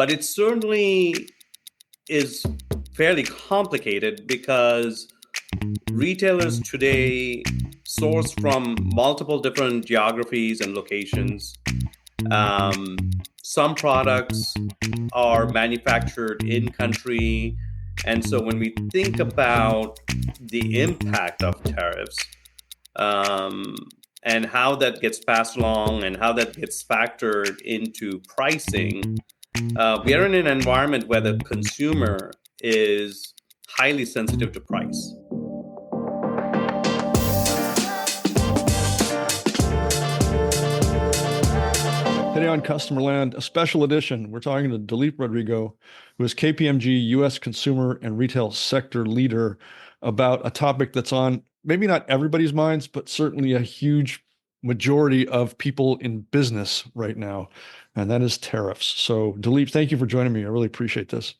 but it certainly is fairly complicated because retailers today source from multiple different geographies and locations. Um, some products are manufactured in country. And so when we think about the impact of tariffs um, and how that gets passed along and how that gets factored into pricing, we are in an environment where the consumer is highly sensitive to price. Today on Customer Land, a special edition. We're talking to Duleep Rodrigo, who is KPMG U.S. Consumer and Retail Sector Leader, about a topic that's on maybe not everybody's minds, but certainly a huge majority of people in business right now, and that is tariffs. So, Duleep, thank you for joining me. I really appreciate this.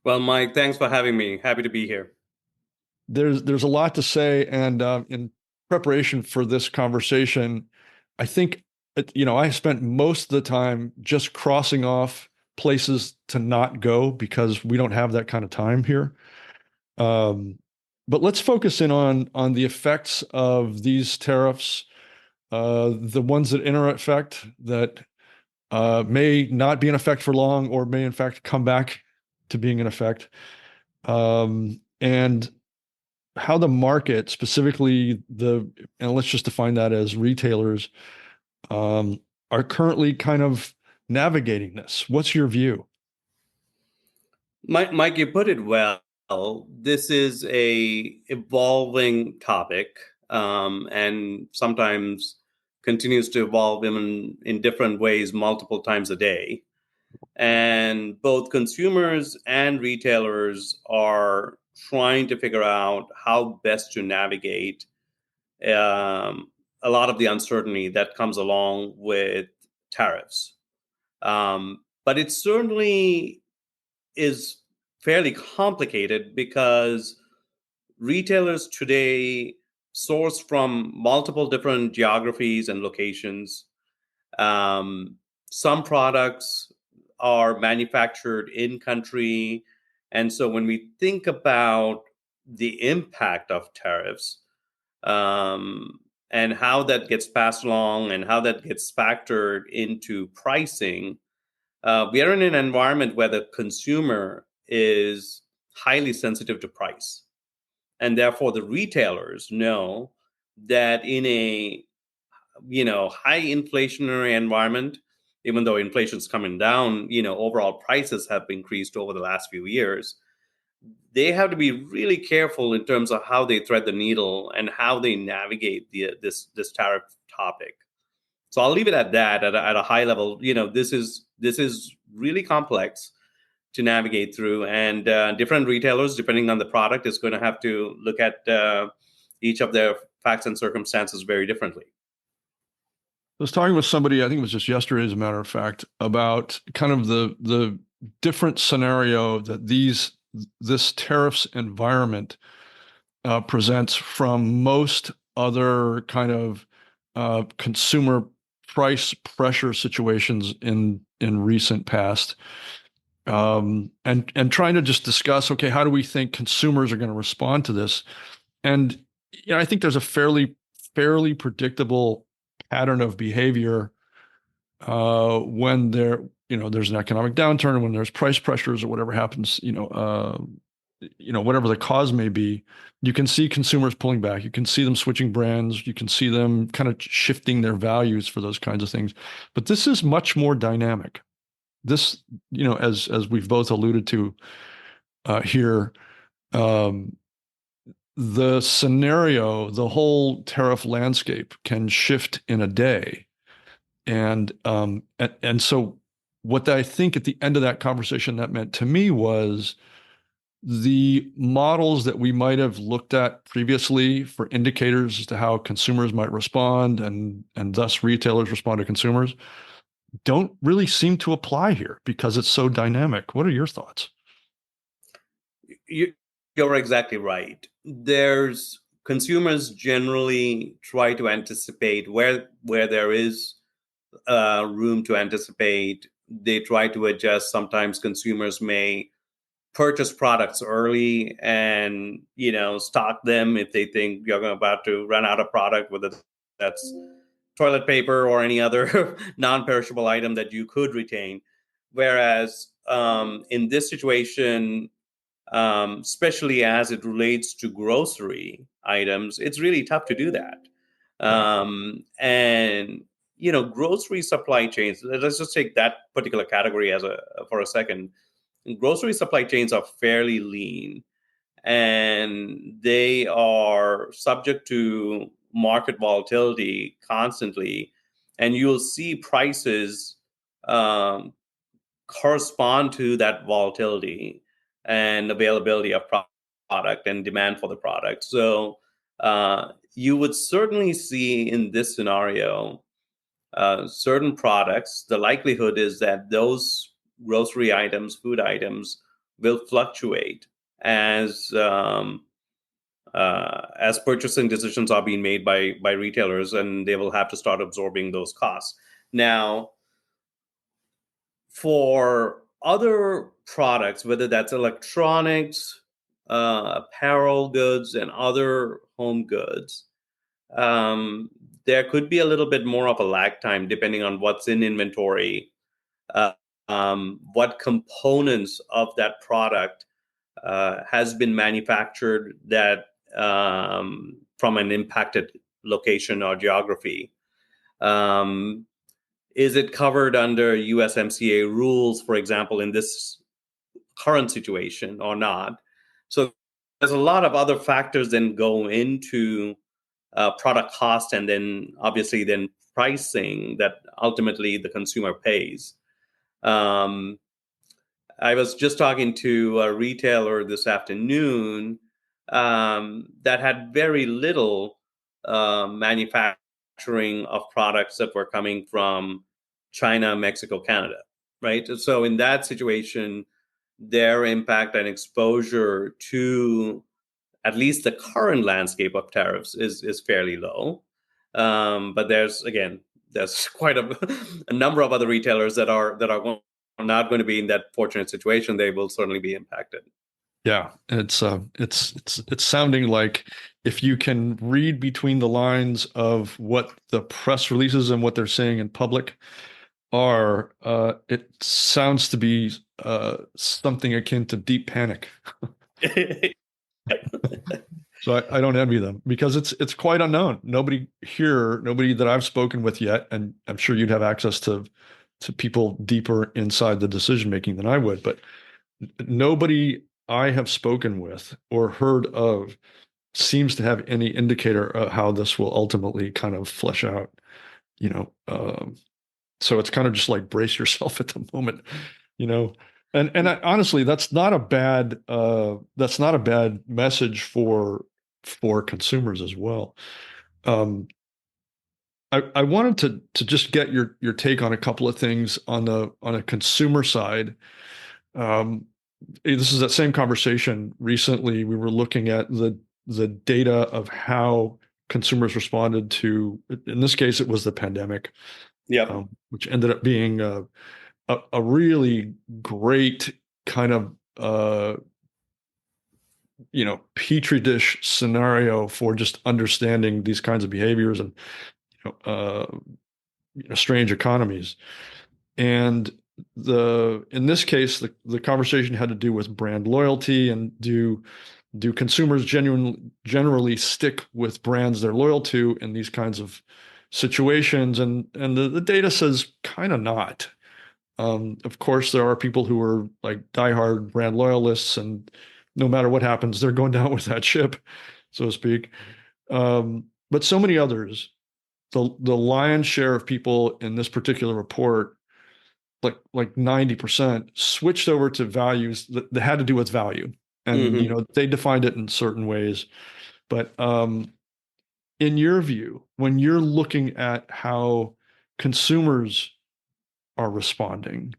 Well, Mike, thanks for having me. Happy to be here. There's a lot to say, and in preparation for this conversation, I think I spent most of the time just crossing off places to not go because we don't have that kind of time here. But let's focus in on the effects of these tariffs, the ones that enter effect that may not be in effect for long or may in fact come back to being in effect, and how the market, specifically and let's just define that as retailers, are currently kind of navigating this. What's your view? Mike, you put it well. This is a evolving topic, and sometimes continues to evolve in different ways multiple times a day. And both consumers and retailers are trying to figure out how best to navigate a lot of the uncertainty that comes along with tariffs. But it certainly is fairly complicated because retailers today source from multiple different geographies and locations. Some products are manufactured in country. And so when we think about the impact of tariffs and how that gets passed along and how that gets factored into pricing, we are in an environment where the consumer is highly sensitive to price. And therefore, the retailers know that in a high inflationary environment, even though inflation's coming down, overall prices have increased over the last few years. They have to be really careful in terms of how they thread the needle and how they navigate this tariff topic. So I'll leave it at that at a high level. This is really complex to navigate through, and different retailers, depending on the product, is going to have to look at each of their facts and circumstances very differently. I was talking with somebody, I think it was just yesterday, as a matter of fact, about kind of the different scenario that this tariffs environment presents from most other kind of consumer price pressure situations in recent past, and trying to just discuss, okay, how do we think consumers are going to respond to this? And I think there's a fairly predictable pattern of behavior when there's an economic downturn, and when there's price pressures or whatever happens, whatever the cause may be, you can see consumers pulling back. You can see them switching brands. You can see them kind of shifting their values for those kinds of things. But this is much more dynamic. This, as we've both alluded to here, the scenario, the whole tariff landscape can shift in a day. And so what I think at the end of that conversation that meant to me was the models that we might have looked at previously for indicators as to how consumers might respond and thus retailers respond to consumers don't really seem to apply here because it's so dynamic. What are your thoughts? You're exactly right. Consumers generally try to anticipate where there is room to anticipate they try to adjust. Sometimes consumers may purchase products early and stock them if they think you're about to run out of product, whether that's toilet paper or any other non-perishable item that you could retain. Whereas in this situation, especially as it relates to grocery items, it's really tough to do that. And grocery supply chains. Let's just take that particular category for a second. Grocery supply chains are fairly lean, and they are subject to market volatility constantly, and you'll see prices um, correspond to that volatility and availability of product and demand for the product. So you would certainly see in this scenario certain products, the likelihood is that those grocery items, food items, will fluctuate as purchasing decisions are being made by retailers, and they will have to start absorbing those costs. Now, for other products, whether that's electronics, apparel goods, and other home goods, um, there could be a little bit more of a lag time depending on what's in inventory, uh, what components of that product has been manufactured that from an impacted location or geography. Um, is it covered under USMCA rules, for example, in this current situation or not? So there's a lot of other factors that go into product cost, and then obviously then pricing that ultimately the consumer pays. Um, I was just talking to a retailer this afternoon that had very little manufacturing of products that were coming from China, Mexico, Canada, right? So in that situation, their impact and exposure to at least the current landscape of tariffs is fairly low. But there's quite a number of other retailers that are not going to be in that fortunate situation. They will certainly be impacted. Yeah, it's sounding like if you can read between the lines of what the press releases and what they're saying in public are, it sounds to be something akin to deep panic. So I don't envy them because it's quite unknown. Nobody here, nobody that I've spoken with yet, and I'm sure you'd have access to people deeper inside the decision making than I would, but nobody I have spoken with or heard of seems to have any indicator of how this will ultimately kind of flesh out, you know. So it's kind of just like brace yourself at the moment, you know. Honestly, that's not a bad message for consumers as well. Um, I wanted to just get your take on a couple of things on a consumer side. Um, this is that same conversation. Recently, we were looking at the data of how consumers responded to, in this case, it was the pandemic, Yep. which ended up being a really great kind of petri dish scenario for just understanding these kinds of behaviors and strange economies. And in this case, the conversation had to do with brand loyalty and do consumers generally stick with brands they're loyal to in these kinds of situations? And the data says kind of not. Of course, there are people who are like diehard brand loyalists, and no matter what happens, they're going down with that ship, so to speak. But so many others, the lion's share of people in this particular report, like 90%, switched over to values that had to do with value, and Mm-hmm. they defined it in certain ways. But in your view, when you're looking at how consumers are responding,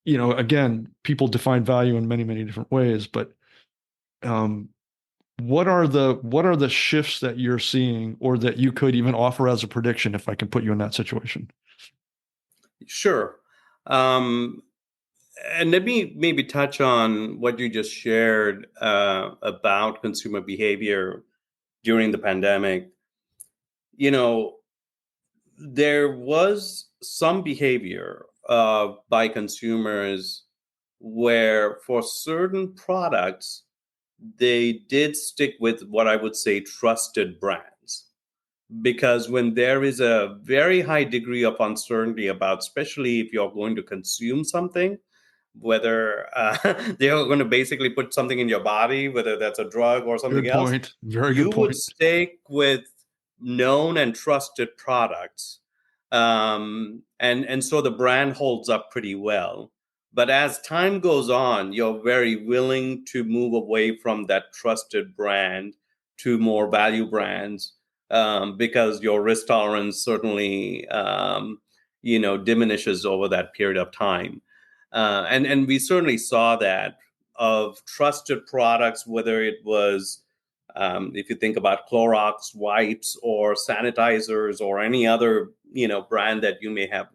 again, people define value in many, many different ways, but um, what are the shifts that you're seeing or that you could even offer as a prediction if I can put you in that situation? Sure. Um, and let me maybe touch on what you just shared about consumer behavior during the pandemic. You know, there was some behavior by consumers where for certain products, they did stick with what I would say trusted brands. Because when there is a very high degree of uncertainty about, especially if you're going to consume something, whether they're going to basically put something in your body, whether that's a drug or something Good else, point. Very good you would point. stick with known and trusted products. And so the brand holds up pretty well. But as time goes on, you're very willing to move away from that trusted brand to more value brands, because your risk tolerance certainly diminishes over that period of time. And we certainly saw that of trusted products, whether it was if you think about Clorox wipes or sanitizers or any other brand that you may have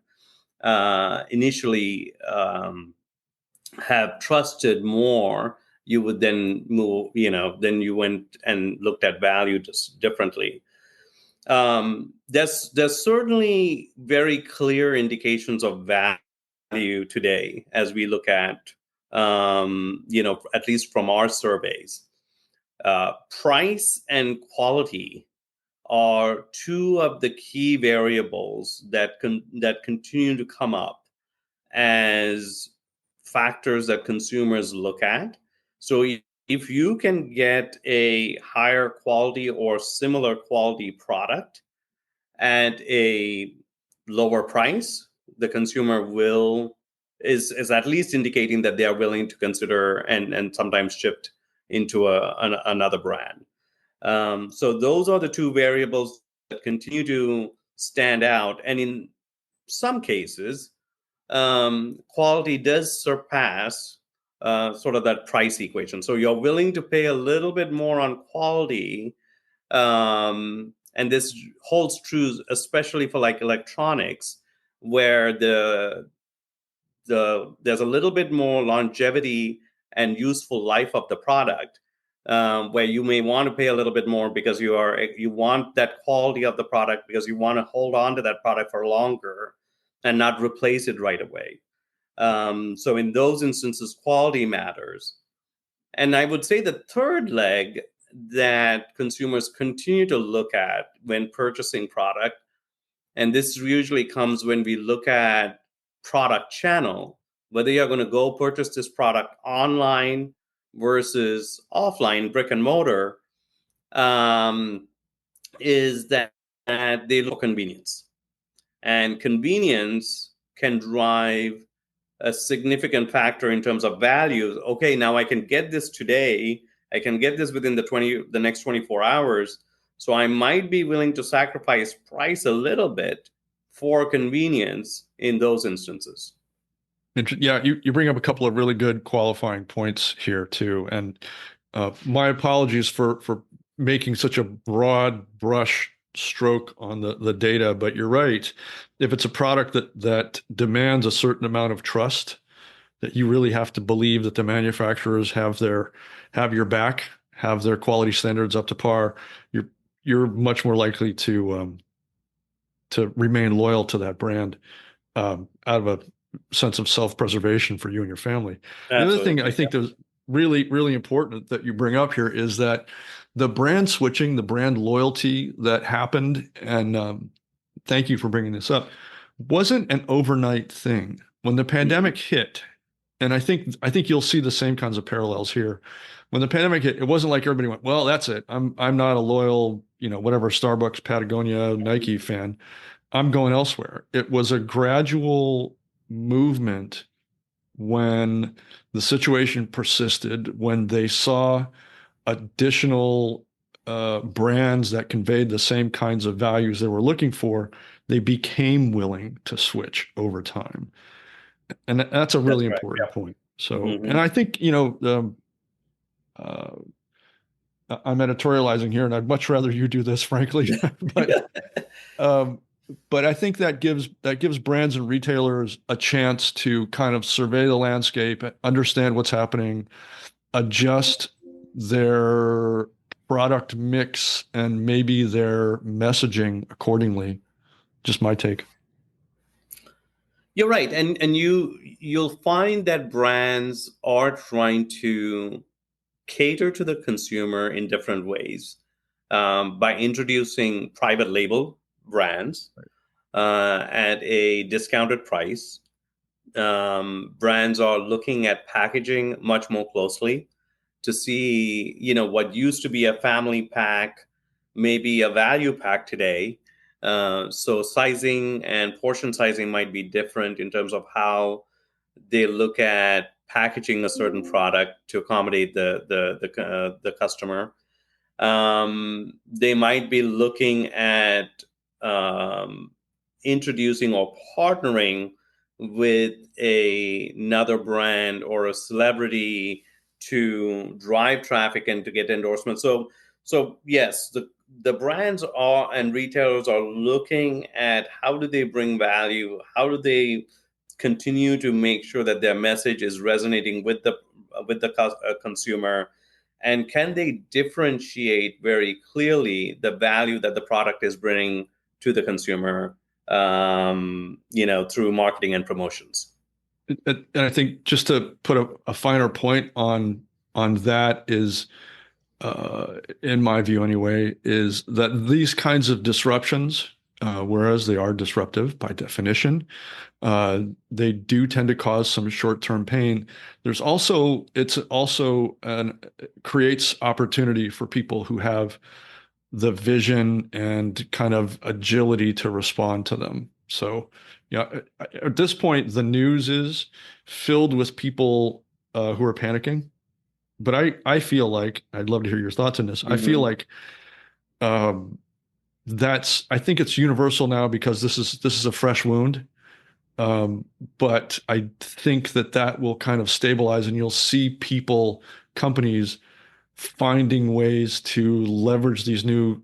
initially have trusted more, you would then move, then you went and looked at value just differently. There's certainly very clear indications of value today as we look at, at least from our surveys. Price and quality are two of the key variables that continue to come up as factors that consumers look at. So if you can get a higher quality or similar quality product at a lower price, the consumer will is at least indicating that they are willing to consider and sometimes shift into another brand. So those are the two variables that continue to stand out, and in some cases, quality does surpass sort of that price equation. So you're willing to pay a little bit more on quality, and this holds true especially for like electronics, where there's a little bit more longevity and useful life of the product, where you may want to pay a little bit more because you want that quality of the product, because you want to hold on to that product for longer and not replace it right away. So in those instances, quality matters. And I would say the third leg that consumers continue to look at when purchasing product, and this usually comes when we look at product channel, whether you're going to go purchase this product online versus offline, brick and mortar, um, is that they look convenience. And convenience can drive a significant factor in terms of values. Okay, now I can get this today. I can get this within the next 24 hours. So I might be willing to sacrifice price a little bit for convenience in those instances. Yeah, you bring up a couple of really good qualifying points here too. And my apologies for making such a broad brush stroke on the data, but you're right. If it's a product that demands a certain amount of trust, that you really have to believe that the manufacturers have your back, have their quality standards up to par, you're much more likely to remain loyal to that brand out of a sense of self-preservation for you and your family. The other thing I Absolutely. think that's really, really important that you bring up here is that the brand switching, the brand loyalty that happened, and thank you for bringing this up, wasn't an overnight thing. When the Mhm. pandemic hit, and I think you'll see the same kinds of parallels here. When the pandemic hit, it wasn't like everybody went, "Well, that's it. I'm not a loyal, whatever Starbucks, Patagonia, Nike fan. I'm going elsewhere." It was a gradual movement when the situation persisted, when they saw additional brands that conveyed the same kinds of values they were looking for, they became willing to switch over time. And that's a That's really right. important point. So, Yeah. and I think, uh, I'm editorializing here, and I'd much rather you do this, frankly. But Mhm. um, but I think that gives brands and retailers a chance to kind of survey the landscape, understand what's happening, adjust their product mix and maybe their messaging accordingly. Just my take. You're right, and you'll find that brands are trying to cater to the consumer in different ways by introducing private label brands at a discounted price. Brands are looking at packaging much more closely to see, what used to be a family pack, maybe a value pack today. So sizing and portion sizing might be different in terms of how they look at packaging a certain product to accommodate the customer. They might be looking at um, introducing or partnering with another brand or a celebrity to drive traffic and to get endorsements. So yes, the brands are and retailers are looking at how do they bring value, how do they continue to make sure that their message is resonating with the consumer, and can they differentiate very clearly the value that the product is bringing to the consumer, through marketing and promotions. And I think just to put a finer point on that is, in my view anyway, is that these kinds of disruptions, whereas they are disruptive by definition, they do tend to cause some short-term pain. It's also creates opportunity for people who have the vision and kind of agility to respond to them. So, yeah, at this point, the news is filled with people who are panicking. But I feel like I'd love to hear your thoughts on this. I feel Mm-hmm. like um, I think it's universal now because this is a fresh wound. Um, but I think that will kind of stabilize, and you'll see companies finding ways to leverage these new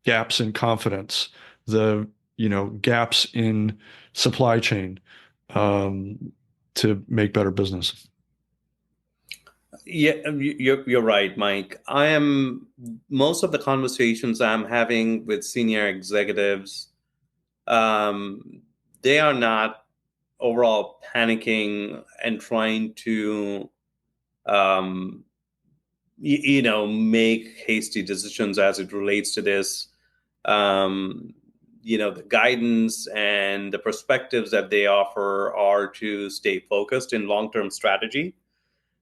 gaps in confidence, the gaps in supply chain, um, to make better business. Yeah, you're right, Mike. Most of the conversations I'm having with senior executives, um, they are not overall panicking and trying to, um, make hasty decisions as it relates to this. Um, the guidance and the perspectives that they offer are to stay focused in long-term strategy.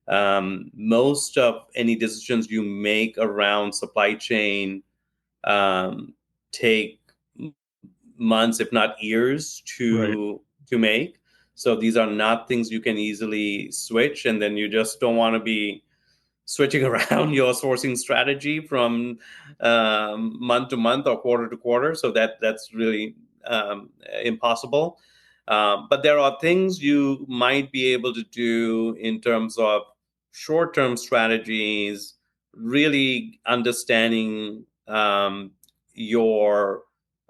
Most of any decisions you make around supply chain um, take months, if not years, Right. to make. So these are not things you can easily switch, and then you just don't want to be switching around your sourcing strategy from month to month or quarter to quarter. So that's really impossible. But there are things you might be able to do in terms of short-term strategies, really understanding your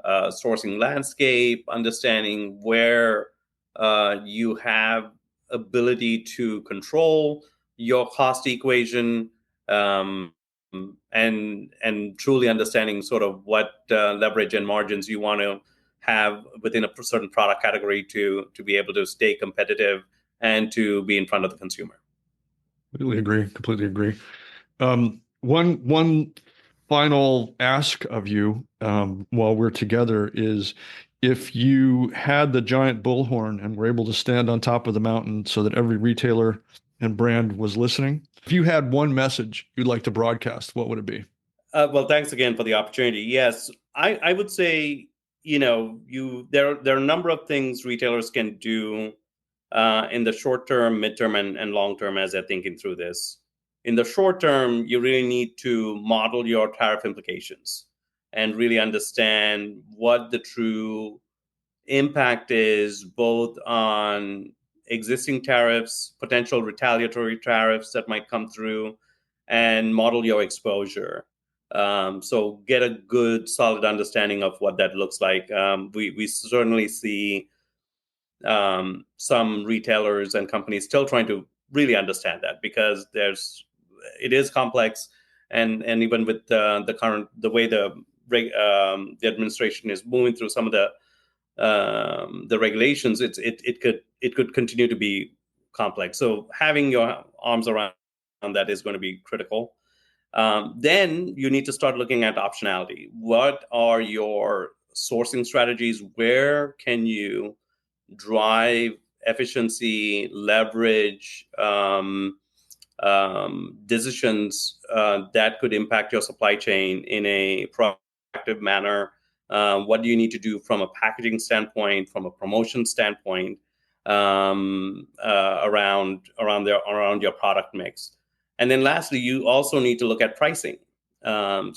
sourcing landscape, understanding where you have ability to control your cost equation, um, and truly understanding sort of what leverage and margins you want to have within a certain product category to be able to stay competitive and to be in front of the consumer. Completely agree. Completely agree. One final ask of you, while we're together, is if you had the giant bullhorn and were able to stand on top of the mountain so that every retailer and brand was listening, if you had one message you'd like to broadcast, what would it be? Well, thanks again for the opportunity. Yes, I would say, there are a number of things retailers can do in the short term, midterm, and long term as they're thinking through this. In the short term, you really need to model your tariff implications and really understand what the true impact is, both on existing tariffs, potential retaliatory tariffs that might come through, and model your exposure. So get a good, solid understanding of what that looks like. We certainly see some retailers and companies still trying to really understand that, because it is complex, and even with the way the administration is moving through some of the regulations, it could continue to be complex. So having your arms around that is going to be critical. Then you need to start looking at optionality. What are your sourcing strategies? Where can you drive efficiency, leverage decisions that could impact your supply chain in a proactive manner? What do you need to do from a packaging standpoint, from a promotion standpoint, around your product mix? And then lastly, you also need to look at pricing. Pricing,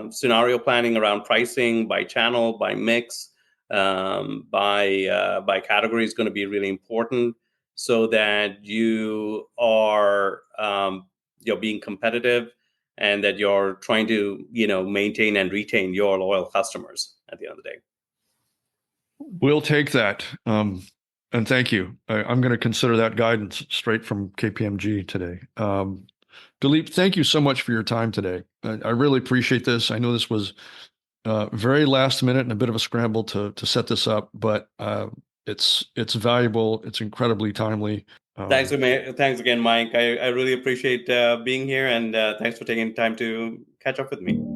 scenario planning around pricing by channel, by mix, by category is going to be really important, so that you're being competitive, and that you're trying to maintain and retain your loyal customers at the end of the day. We'll take that. And thank you. I'm going to consider that guidance straight from KPMG today. Duleep, thank you so much for your time today. I really appreciate this. I know this was very last minute and a bit of a scramble to set this up, but it's valuable. It's incredibly timely. Thanks again, Mike. I really appreciate being here, and thanks for taking time to catch up with me.